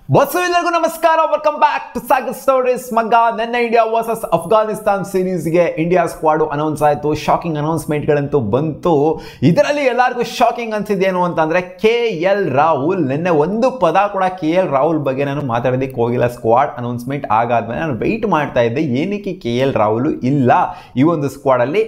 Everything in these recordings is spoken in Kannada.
ಎಲ್ಲರಿಗೂ ನಮಸ್ಕಾರ, welcome back to Sagar stories. ಮಗ್ಗ ನನ್ನ ಇಂಡಿಯಾ ವರ್ಸಸ್ ಅಫ್ಘಾನಿಸ್ತಾನ್ ಸೀರೀಸ್ಗೆ ಇಂಡಿಯಾ ಸ್ಕ್ವಾಡ್ ಅನೌನ್ಸ್ ಆಯಿತು. ಶಾಕಿಂಗ್ ಅನೌನ್ಸ್ಮೆಂಟ್ಗಳಂತೂ ಬಂತು. ಇದರಲ್ಲಿ ಎಲ್ಲರಿಗೂ ಶಾಕಿಂಗ್ ಅನ್ಸಿದ್ದೇನು ಅಂತಂದರೆ KL ರಾಹುಲ್. ನಿನ್ನೆ ಒಂದು ಪದ ಕೂಡ KL ರಾಹುಲ್ ಬಗ್ಗೆ ನಾನು ಮಾತಾಡೋದಕ್ಕೆ ಹೋಗಿಲ್ಲ. ಸ್ಕ್ವಾಡ್ ಅನೌನ್ಸ್ಮೆಂಟ್ ಆಗಾದ್ಮೇಲೆ ನಾನು ವೆಯ್ಟ್ ಮಾಡ್ತಾ ಇದ್ದೆ, ಏನಕ್ಕೆ KL ರಾಹುಲ್ ಇಲ್ಲ ಈ ಒಂದು ಸ್ಕ್ವಾಡಲ್ಲಿ,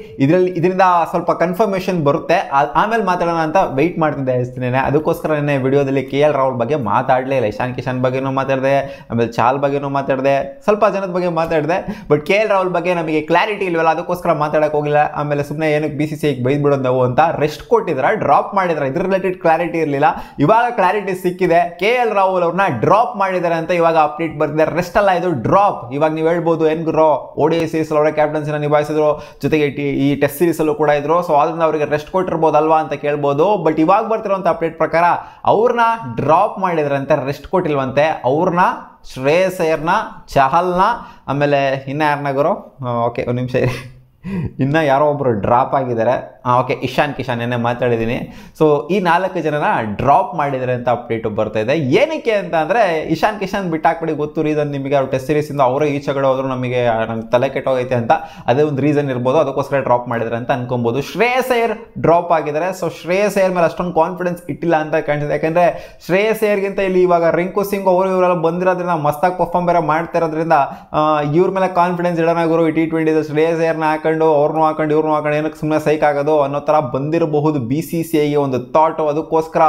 ಇದರಿಂದ ಸ್ವಲ್ಪ ಕನ್ಫರ್ಮೇಷನ್ ಬರುತ್ತೆ ಆಮೇಲೆ ಮಾತಾಡೋಣ ಅಂತ ವೆಯ್ಟ್ ಮಾಡ್ತಿದ್ದೆ ಅಷ್ಟೇ. ಅದಕ್ಕೋಸ್ಕರ ನಿನ್ನೆ ವಿಡಿಯೋದಲ್ಲಿ KL ರಾಹುಲ್ ಬಗ್ಗೆ ಮಾತಾಡಲೇ ಇಲ್ಲ. ಇಶಾನ್ ಕಿಶನ್ ಬಗ್ಗೆನೂ ಮಾತಾಡಿದೆ, ಆಮೇಲೆ ಚಾಲ್ ಬಗ್ಗೆನೂ ಮಾತಾಡಿದೆ, ಸ್ವಲ್ಪ ಜನದ ಬಗ್ಗೆ ಮಾತಾಡಿದೆ. ಬಟ್ KL ರಾಹುಲ್ ಬಗ್ಗೆ ನಮಗೆ ಕ್ಲಾರಿಟಿ ಇಲ್ವಲ್ಲ, ಅದಕ್ಕೋಸ್ಕರ ಮಾತಾಡೋಕೆ ಹೋಗಿಲ್ಲ. ಆಮೇಲೆ ಸುಮ್ಮನೆ ಏನಕ್ಕೆ BCCIಗೆ ಬೈದು ಬಿಡೋದು ನಾವು ಅಂತ ರೆಸ್ಟ್ ಕೊಟ್ಟಿದ್ರ, ಡ್ರಾಪ್ ಮಾಡಿದ್ರ, ಇದ್ರ ರಿಲೇಟೆಡ್ ಕ್ಲಾರಿಟಿ ಇರಲಿಲ್ಲ. ಇವಾಗ ಕ್ಲಾರಿಟಿ ಸಿಕ್ಕಿದೆ. KL ರಾಹುಲ್ ಅವ್ರನ್ನ ಡ್ರಾಪ್ ಮಾಡಿದ್ದಾರೆ ಅಂತ ಇವಾಗ ಅಪ್ಡೇಟ್ ಬರ್ತಿದೆ. ರೆಸ್ಟ್ ಅಲ್ಲ, ಇದು ಡ್ರಾಪ್. ಇವಾಗ ನೀವು ಹೇಳ್ಬೋದು ಏನ್ ಗುರು, ODI ಸೀರೀಸ್ ಅವರ ಕ್ಯಾಪ್ಟನ್ಸಿನ ನಿಭಾಯಿಸಿದ್ರು, ಜೊತೆಗೆ ಈ ಟೆಸ್ಟ್ ಸೀರೀಸ್ ಅಲ್ಲೂ ಕೂಡ ಇದ್ರು, ಸೊ ಅದರಿಂದ ಅವರಿಗೆ ರೆಸ್ಟ್ ಕೊಟ್ಟಿರ್ಬೋದಲ್ವಾ ಅಂತ ಕೇಳ್ಬೋದು. ಬಟ್ ಇವಾಗ ಬರ್ತಿರೋಂಥ ಅಪ್ಡೇಟ್ ಪ್ರಕಾರ ಅವ್ರನ್ನ ಡ್ರಾಪ್ ಮಾಡಿದ್ರಂತೆ, ರೆಸ್ಟ್ ಕೊಟ್ಟಿಲ್ವಂತೆ. ಅವ್ರನ್ನ ಶ್ರೇಯಸ್ ಅಯ್ಯರ್ನ, ಚಹಲ್ನ, ಆಮೇಲೆ ಇನ್ನ ಯಾರನ್ನ ಗುರು, ಓಕೆ ಒಂದು ನಿಮಿಷ ಇರಿ, ಇನ್ನು ಯಾರೋ ಒಬ್ಬರು ಡ್ರಾಪ್ ಆಗಿದ್ದಾರೆ. ಓಕೆ, ಇಶಾನ್ ಕಿಶನ್ ಏನೇ ಮಾತಾಡಿದ್ದೀನಿ. ಸೊ ಈ 4 ಜನನ ಡ್ರಾಪ್ ಮಾಡಿದ್ದಾರೆ ಅಂತ ಅಪ್ಡೇಟು ಬರ್ತಾ ಇದೆ. ಏನಕ್ಕೆ ಅಂತ ಅಂದರೆ ಇಶಾನ್ ಕಿಶನ್ ಬಿಟ್ಟಾಕ್ಬಿಡಿ, ಗೊತ್ತು ರೀಸನ್ ನಿಮಗೆ. ಅವ್ರು ಟೆಸ್ಟ್ ಸೀರೀಸಿಂದ ಅವರೇ ಈಚೆಗಡೆ ಹೋದ್ರು, ನಂಗೆ ತಲೆ ಕೆಟ್ಟೋಗೈತೆ ಅಂತ, ಅದೇ ಒಂದು ರೀಸನ್ ಇರ್ಬೋದು, ಅದಕ್ಕೋಸ್ಕರ ಡ್ರಾಪ್ ಮಾಡಿದ್ದಾರೆ ಅಂತ ಅನ್ಕೊಬೋದು. ಶ್ರೇಯಸ್ ಅಯ್ಯರ್ ಡ್ರಾಪ್ ಆಗಿದ್ದಾರೆ. ಸೊ ಶ್ರೇಯಸ್ ಅಯ್ಯರ್ ಮೇಲೆ ಅಷ್ಟೊಂದು ಕಾನ್ಫಿಡೆನ್ಸ್ ಇಟ್ಟಿಲ್ಲ ಅಂತ ಕಾಣಿಸಿದೆ. ಯಾಕೆಂದರೆ ಶ್ರೇಯಸ್ ಅಯ್ಯರ್ಗಿಂತ ಇಲ್ಲಿ ಇವಾಗ ರಿಂಕು ಸಿಂಗ್ ಅವರು ಇವರೆಲ್ಲ ಬಂದಿರೋದ್ರಿಂದ, ಮಸ್ತಾಗಿ ಪರ್ಫಾರ್ಮ್ ಬೇರೆ ಮಾಡ್ತಿರೋದ್ರಿಂದ ಇವ್ರ ಮೇಲೆ ಕಾನ್ಫಿಡೆನ್ಸ್ ಇಡೋಣ ಗುರು. ಈ T20 ಶ್ರೇಯಸ್ ಅಯ್ಯರ್ನ ಅವ್ರನ್ನೂ ಹಾಕೊಂಡು ಇವ್ರನ್ನೂ ಹಾಕೊಂಡು ಏನಕ್ಕೆ ಸುಮ್ಮನೆ ಸೈಕ್ ಆಗೋದು ಅನ್ನೋ ಥರ ಬಂದಿರಬಹುದು BCCIಗೆ ಒಂದು ಥಾಟು. ಅದಕ್ಕೋಸ್ಕರ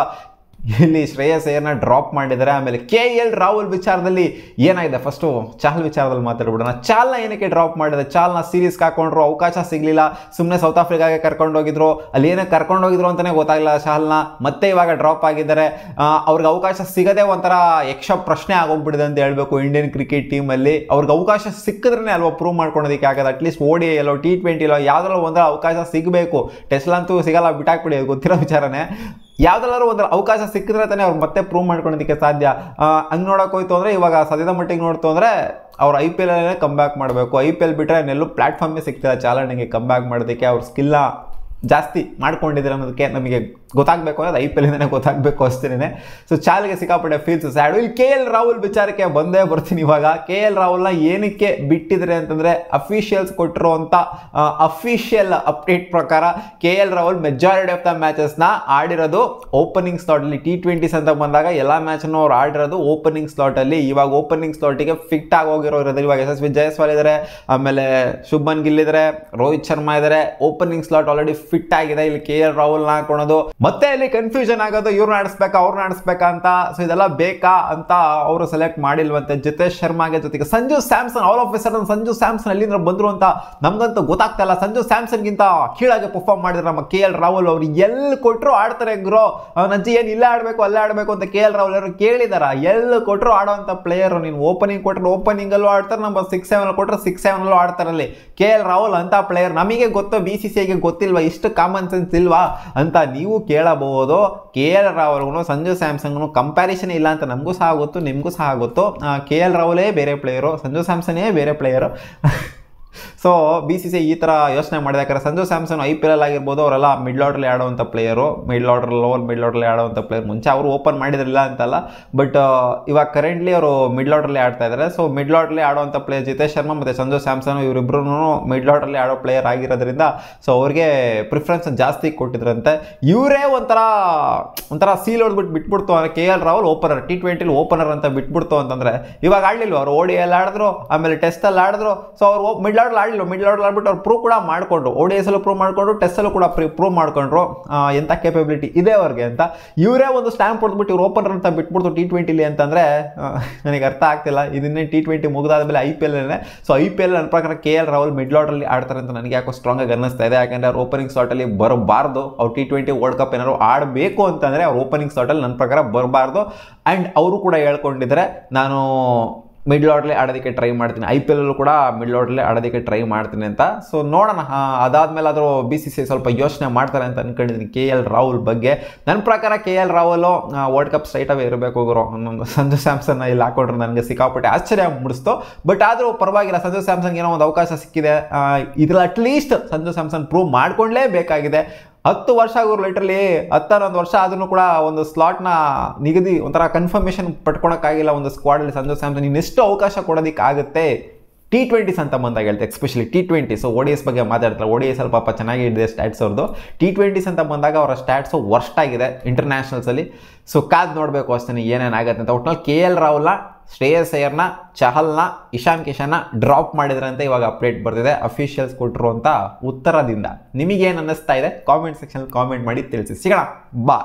ಇಲ್ಲಿ ಶ್ರೇಯಸ್ ಅಯ್ಯರ್ನ ಡ್ರಾಪ್ ಮಾಡಿದ್ದಾರೆ. ಆಮೇಲೆ KL ರಾಹುಲ್ ವಿಚಾರದಲ್ಲಿ ಏನಾಗಿದೆ, ಫಸ್ಟು ಚಾಹಲ್ ವಿಚಾರದಲ್ಲಿ ಮಾತಾಡ್ಬಿಡೋಣ. ಚಾಲ್ನ ಏನಕ್ಕೆ ಡ್ರಾಪ್ ಮಾಡಿದೆ? ಚಾಲ್ನ ಸೀರೀಸ್ಗೆ ಹಾಕೊಂಡ್ರು, ಅವಕಾಶ ಸಿಗಲಿಲ್ಲ, ಸುಮ್ಮನೆ ಸೌತ್ ಆಫ್ರಿಕಾಗೆ ಕರ್ಕೊಂಡೋಗಿದ್ರು, ಅಲ್ಲಿ ಏನಕ್ಕೆ ಕರ್ಕೊಂಡೋಗಿದ್ರು ಅಂತಲೇ ಗೊತ್ತಾಗಲಿಲ್ಲ ಚಾಹಲ್ನ. ಮತ್ತೆ ಇವಾಗ ಡ್ರಾಪ್ ಆಗಿದ್ದಾರೆ. ಅವ್ರಿಗೆ ಅವಕಾಶ ಸಿಗದೆ ಒಂಥರ ಯಕ್ಷ ಪ್ರಶ್ನೆ ಆಗೋಗ್ಬಿಡಿದೆ ಅಂತ ಹೇಳ್ಬೇಕು ಇಂಡಿಯನ್ ಕ್ರಿಕೆಟ್ ಟೀಮಲ್ಲಿ. ಅವ್ರಿಗೆ ಅವಕಾಶ ಸಿಕ್ಕಿದ್ರೇ ಅಲ್ವಾ ಪ್ರೂವ್ ಮಾಡ್ಕೊಳೋದಕ್ಕೆ ಆಗೋದು. ಅಟ್ಲೀಸ್ಟ್ ODI ಎಲ್ಲೋ T20 ಎಲ್ಲೋ ಯಾವುದ್ರಲ್ಲೂ ಒಂಥರ ಅವಕಾಶ ಸಿಗಬೇಕು. ಟೆಸ್ಟ್ಲಂತೂ ಸಿಗಲ್ಲ, ಬಿಟ್ಟಾಕ್ಬಿಡಿ, ಗೊತ್ತಿರೋ ವಿಚಾರನೇ. ಯಾವುದೆಲ್ಲರೂ ಒಂದು ಅವಕಾಶ ಸಿಕ್ಕಿದ್ರೆ ತಾನೇ ಅವ್ರು ಮತ್ತೆ ಪ್ರೂವ್ ಮಾಡ್ಕೊಳೋದಕ್ಕೆ ಸಾಧ್ಯ. ಹಂಗೆ ನೋಡೋಕೆ ಹೋಯ್ತು ಅಂದರೆ ಇವಾಗ ಸದ್ಯದ ಮಟ್ಟಿಗೆ ನೋಡ್ತು ಅಂದರೆ ಅವ್ರು IPL ಅಲ್ಲೇ ಕಮ್ ಬ್ಯಾಕ್ ಮಾಡಬೇಕು. IPL ಬಿಟ್ಟರೆ ಇನ್ನೆಲ್ಲೂ ಪ್ಲಾಟ್ಫಾರ್ಮೇ ಸಿಗ್ತಿಲ್ಲ ಚಾಲನೆಗೆ ಕಮ್ ಬ್ಯಾಕ್ ಮಾಡೋದಕ್ಕೆ. ಅವ್ರ ಸ್ಕಿಲ್ನ ಜಾಸ್ತಿ ಮಾಡ್ಕೊಂಡಿದ್ದಾರೆ ಅನ್ನೋದಕ್ಕೆ ನಮಗೆ ಗೊತ್ತಾಗಬೇಕು, ಅನ್ನೋದು IPL ಇಂದನೇ ಗೊತ್ತಾಗಬೇಕು ಅಷ್ಟೇ. ಸೊ ಚಾಲ್ಗೆ ಸಿಕ್ಕಾಪಟ್ಟೆ ಫೀಲ್ಸ್ ಸ್ಯಾಡು. ಇಲ್ಲಿ KL ರಾಹುಲ್ ವಿಚಾರಕ್ಕೆ ಬಂದೇ ಬರ್ತೀನಿ. ಇವಾಗ KL ರಾಹುಲ್ನ ಏನಕ್ಕೆ ಬಿಟ್ಟಿದ್ರೆ ಅಂತಂದರೆ, ಅಫಿಷಿಯಲ್ಸ್ ಕೊಟ್ಟಿರುವಂಥ ಅಫಿಷಿಯಲ್ ಅಪ್ಡೇಟ್ ಪ್ರಕಾರ KL Rahul majority of the ಮ್ಯಾಚಸ್ನ ಆಡಿರೋದು ಓಪನಿಂಗ್ ಸ್ಲಾಟಲ್ಲಿ. T20s ಅಂತ ಬಂದಾಗ ಎಲ್ಲ ಮ್ಯಾಚನ್ನು ಅವ್ರು ಆಡಿರೋದು ಓಪನಿಂಗ್ ಸ್ಲಾಟಲ್ಲಿ. ಇವಾಗ ಓಪನಿಂಗ್ ಸ್ಲಾಟಿಗೆ ಫಿಟ್ ಆಗಿ ಹೋಗಿರೋದು ಇವಾಗ SSV ಜಯಸ್ವಾಲ್ ಇದ್ದಾರೆ, ಆಮೇಲೆ ಶುಭ್ಮನ್ ಗಿಲ್ ಇದ್ದಾರೆ, ರೋಹಿತ್ ಶರ್ಮಾ ಇದ್ದಾರೆ. ಓಪನಿಂಗ್ ಸ್ಲಾಟ್ ಆಲ್ರೆಡಿ ಫಿಟ್ ಆಗಿದೆ. ಇಲ್ಲಿ KL ರಾಹುಲ್ನ ಹಾಕೋಣೋದು, ಮತ್ತೆ ಇಲ್ಲಿ ಕನ್ಫ್ಯೂಷನ್ ಆಗೋದು, ಇವ್ರನ್ನ ಆಡಿಸ್ಬೇಕಾ ಅವ್ರನ್ನ ಆಡಿಸ್ಬೇಕಾ ಅಂತ. ಸೊ ಇದೆಲ್ಲ ಬೇಕಾ ಅಂತ ಅವರು ಸೆಲೆಕ್ಟ್ ಮಾಡಿಲ್ವಂತೆ. ಜಿತೇಶ್ ಶರ್ಮಾಗೆ ಜೊತೆಗೆ Sanju Samson, all of A sudden Sanju Samson ಎಲ್ಲಿಂದ ಬಂದ್ರು ಅಂತ ನಮ್ಗಂತೂ ಗೊತ್ತಾಗ್ತಾ ಇಲ್ಲ. ಸಂಜು ಸ್ಯಾಮ್ಸನ್ಗಿಂತ ಕೀಳಾಗಿ ಪರ್ಫಾರ್ಮ್ ಮಾಡಿದ್ರೆ ನಮ್ಮ KL ರಾಹುಲ್ ಅವರು. ಎಲ್ಲಿ ಕೊಟ್ಟರು ಆಡ್ತಾರೆ ಗ್ರೋ, ನಜ್ಜಿ ಏನು ಇಲ್ಲೇ ಆಡಬೇಕು ಅಲ್ಲೇ ಆಡಬೇಕು ಅಂತ KL ರಾಹುಲ್ ಅವರು ಕೇಳಿದಾರ? ಎಲ್ಲಿ ಕೊಟ್ಟರು ಆಡೋಂಥ ಪ್ಲೇಯರು. ನೀನು ಓಪನಿಂಗ್ ಕೊಟ್ಟರೆ ಓಪನಿಂಗಲ್ಲೂ ಆಡ್ತಾರೆ, ನಮ್ಮ 6-7 ಕೊಟ್ಟರೆ 6-7 ಆಡ್ತಾರಲ್ಲಿ. KL ರಾಹುಲ್ ಅಂತ ಪ್ಲೇಯರ್. ನಮಗೆ ಗೊತ್ತು, BCCIಗೆ ಗೊತ್ತಿಲ್ವಾ, ಇಷ್ಟು ಕಾಮನ್ ಸೆನ್ಸ್ ಇಲ್ವಾ ಅಂತ ನೀವು ಕೇಳಬಹುದು. KL ರಾಹುಲ್ಗೂ ಸಂಜು ಸ್ಯಾಮ್ಸನ್ಗೂ ಕಂಪ್ಯಾರಿಸನ್ ಇಲ್ಲ ಅಂತ ನಮಗೂ ಸಹ ಗೊತ್ತು, ನಿಮಗೂ ಸಹ ಗೊತ್ತು. KL ರಾಹುಲೇ ಬೇರೆ ಪ್ಲೇಯರು, ಸಂಜು ಸ್ಯಾಮ್ಸನ್ನೇ ಬೇರೆ ಪ್ಲೇಯರು. ಸೊ BCCI ಈ ಥರ ಯೋಚನೆ ಮಾಡಿದೆ. ಯಾಕಂದರೆ ಸಂಜು ಸ್ಯಾಮ್ಸನ್ IPL ಆಗಿರ್ಬೋದು, ಅವರೆಲ್ಲ ಮಿಡ್ಲ್ ಆರ್ಡ್ರಲ್ಲಿ ಆಡೋವಂಥ ಪ್ಲೇಯರು, ಲೋವರ್ ಮಿಡ್ಲ್ ಆರ್ಡ್ರಲ್ಲಿ ಆಡೋವಂಥ ಪ್ಲೇಯರ್. ಮುಂಚೆ ಅವರು ಓಪನ್ ಮಾಡಿದ್ರಿಲ್ಲ ಅಂತಲ್ಲ, ಬಟ್ ಇವಾಗ ಕರೆಂಟ್ಲಿ ಅವರು ಮಿಡ್ಲ್ ಆರ್ಡ್ರಲ್ಲಿ ಆಡ್ತಾ ಇದ್ದಾರೆ. ಸೊ ಮಿಡ್ಲ್ ಆರ್ಡ್ರಲ್ಲಿ ಆಡೋವಂಥ ಪ್ಲೇಯರ್ ಜಿತೇಶ್ ಶರ್ಮಾ ಮತ್ತು ಸಂಜು ಸ್ಯಾಮ್ಸನ್ ಇವರಿಬ್ಬರೂ ಮಿಡ್ಲ್ ಆರ್ಡ್ರಲ್ಲಿ ಆಡೋ ಪ್ಲೇಯರ್ ಆಗಿರೋದ್ರಿಂದ ಸೊ ಅವ್ರಿಗೆ ಪ್ರಿಫರೆನ್ಸ್ ಜಾಸ್ತಿ ಕೊಟ್ಟಿದ್ರಂತೆ. ಇವರೇ ಒಂಥರ ಸೀಲ್ ಹೊಡ್ಬಿಟ್ಟು ಬಿಟ್ಬಿಡ್ತು ಅಂದರೆ KL Rahul opener, T20 opener ಅಂತ ಬಿಟ್ಬಿಡ್ತು ಅಂತಂದರೆ ಇವಾಗ ಆಡಲಿಲ್ಲ. ಅವರು ODI ಆಡಿದ್ರು, ಆಮೇಲೆ ಟೆಸ್ಟಲ್ಲಿ ಆಡಿದ್ರು. ಸೊ ಅವರು ಮಿಡ್ಲ್ ಆರ್ಡರ್ ಆಡ್ಬಿಟ್ಟು ಅವ್ರು ಪ್ರೂವ್ ಕೂಡ ಮಾಡಿಕೊಂಡ್ರು. ODIs ಅಲ್ಲೂ ಪ್ರೂವ್ ಮಾಡಿಕೊಂಡ್ರು, ಟೆಸ್ಟಲ್ಲೂ ಕೂಡ ಪ್ರೂವ್ ಮಾಡಿಕೊಂಡ್ರು ಎಂಥ ಕೇಪಬಿಲಿಟಿ ಇದೆ ಅವ್ರಿಗೆ ಅಂತ. ಇವರೇ ಒಂದು ಸ್ಟ್ಯಾಂಪ್ ಹೊಡೆದ್ಬಿಟ್ಟು ಇವ್ರು ಓಪನರ್ ಅಂತ ಬಿಟ್ಬಿಡ್ತು T20 ಅಂತಂದರೆ ನನಗೆ ಅರ್ಥ ಆಗ್ತಿಲ್ಲ. ಇದನ್ನೇ T20 ಮುಗಿದಾದ ಮೇಲೆ IPL. ಸೊ IPL ನನ್ನ ಪ್ರಕಾರ KL ರಾಹುಲ್ ಮಿಡ್ಲ್ ಆರ್ಡರಲ್ಲಿ ಆಡ್ತಾರೆ ಅಂತ ನನಗೆ ಯಾಕೋ ಸ್ಟ್ರಾಂಗ್ ಆಗಿ ಅನ್ನಿಸ್ತಾ ಇದೆ. ಯಾಕಂದರೆ ಅವ್ರು ಓಪನಿಂಗ್ ಸ್ಲಾಟಲ್ಲಿ ಬರಬಾರ್ದು. ಅವ್ರು T20 ವರ್ಲ್ಡ್ ಕಪ್ ಏನಾದ್ರು ಆಡಬೇಕು ಅಂತಂದರೆ ಅವ್ರು ಓಪನಿಂಗ್ ಸ್ಲಾಟಲ್ಲಿ ನನ್ನ ಪ್ರಕಾರ ಬರಬಾರ್ದು. ಆ್ಯಂಡ್ ಅವರು ಕೂಡ ಹೇಳ್ಕೊಂಡಿದ್ದಾರೆ, ನಾನು ಮಿಡ್ಲ್ ಆರ್ಡ್ರಲ್ಲಿ ಆಡೋದಕ್ಕೆ ಟ್ರೈ ಮಾಡ್ತೀನಿ, IPL ಕೂಡ ಮಿಡ್ಲ್ ಆರ್ಡ್ರಲ್ಲಿ ಆಡೋದಕ್ಕೆ ಟ್ರೈ ಮಾಡ್ತೀನಿ ಅಂತ. ಸೊ ನೋಡೋಣ, ಅದಾದಮೇಲೆ ಆದರೂ BCCI ಸ್ವಲ್ಪ ಯೋಚನೆ ಮಾಡ್ತಾರೆ ಅಂತ ಅನ್ಕೊಂಡಿದ್ದೀನಿ KL ರಾಹುಲ್ ಬಗ್ಗೆ. ನನ್ನ ಪ್ರಕಾರ KL ರಾಹುಲ್ ವರ್ಲ್ಡ್ ಕಪ್ ಸ್ಟ್ರೈಟವೇ ಇರಬೇಕು ಗುರು. ಒಂದೊಂದು ಸಂಜು ಸ್ಯಾಮ್ಸನ್ನ ಇಲ್ಲಿ ಹಾಕೊಂಡ್ರೆ ನನಗೆ ಸಿಕ್ಕಾಪಟ್ಟೆ ಆಶ್ಚರ್ಯ ಮುಡಿಸ್ತು. ಬಟ್ ಆದರೂ ಪರವಾಗಿಲ್ಲ, ಸಂಜು ಸ್ಯಾಮ್ಸನ್ಗೆ ಏನೋ ಒಂದು ಅವಕಾಶ ಸಿಕ್ಕಿದೆ. ಇದ್ರಲ್ಲಿ ಅಟ್ಲೀಸ್ಟ್ ಸಂಜು ಸ್ಯಾಮ್ಸನ್ ಪ್ರೂವ್ ಮಾಡ್ಕೊಳ್ಳೇಬೇಕಾಗಿದೆ. 10 ವರ್ಷ ಆಗೋರು ಲಿಟ್ರಲಿ 11 ವರ್ಷ ಆದ್ರೂ ಕೂಡ ಒಂದು ಸ್ಲಾಟ್ನ ನಿಗದಿ ಒಂಥರ ಕನ್ಫರ್ಮೇಷನ್ ಪಡ್ಕೊಳಕ್ಕಾಗಿಲ್ಲ ಒಂದು ಸ್ಕ್ವಾಡಲ್ಲಿ ಸಂಜು ಸ್ಯಾಮ್ಸನ್. ಇನ್ನೆಷ್ಟು ಅವಕಾಶ ಕೊಡೋದಕ್ಕಾಗುತ್ತೆ T20s ಅಂತ ಬಂದಾಗ ಹೇಳ್ತೆ, ಎಸ್ಪೆಷಲಿ T20. ಸೊ ODIs ಬಗ್ಗೆ ಮಾತಾಡ್ತಾರೆ. ODIs ಅಲ್ಲಿ ಪಾಪ ಚೆನ್ನಾಗಿದೆ ಸ್ಟ್ಯಾಟ್ಸ್ ಅವ್ರದ್ದು. T20s ಅಂತ ಬಂದಾಗ ಅವರ ಸ್ಟ್ಯಾಟ್ಸು ವರ್ಸ್ಟ್ ಆಗಿದೆ ಇಂಟರ್ನ್ಯಾಷನಲ್ಸಲ್ಲಿ. ಸೊ ಕಾದ್ ನೋಡಬೇಕು ಅಷ್ಟೇ ಏನೇನಾಗುತ್ತೆ ಅಂತ. ಒಟ್ಟಿನಲ್ಲಿ KL ರಾಹುಲ್ನ, ಶ್ರೇಯಸ್ ಅಯ್ಯರ್ನ, ಚಹಲ್ನ, ಇಶಾನ್ ಕಿಶನ್ನ ಡ್ರಾಪ್ ಮಾಡಿದ್ರಂತೆ ಇವಾಗ ಅಪ್ಡೇಟ್ ಬರ್ತಿದೆ ಅಫಿಷಿಯಲ್ಸ್ ಕೊಟ್ಟರು ಅಂತ ಉತ್ತರದಿಂದ. ನಿಮಗೇನು ಅನ್ನಿಸ್ತಾ ಇದೆ ಕಾಮೆಂಟ್ ಸೆಕ್ಷನ್ ಕಾಮೆಂಟ್ ಮಾಡಿ ತಿಳಿಸಿ. ಸಿಗೋಣ, ಬಾ.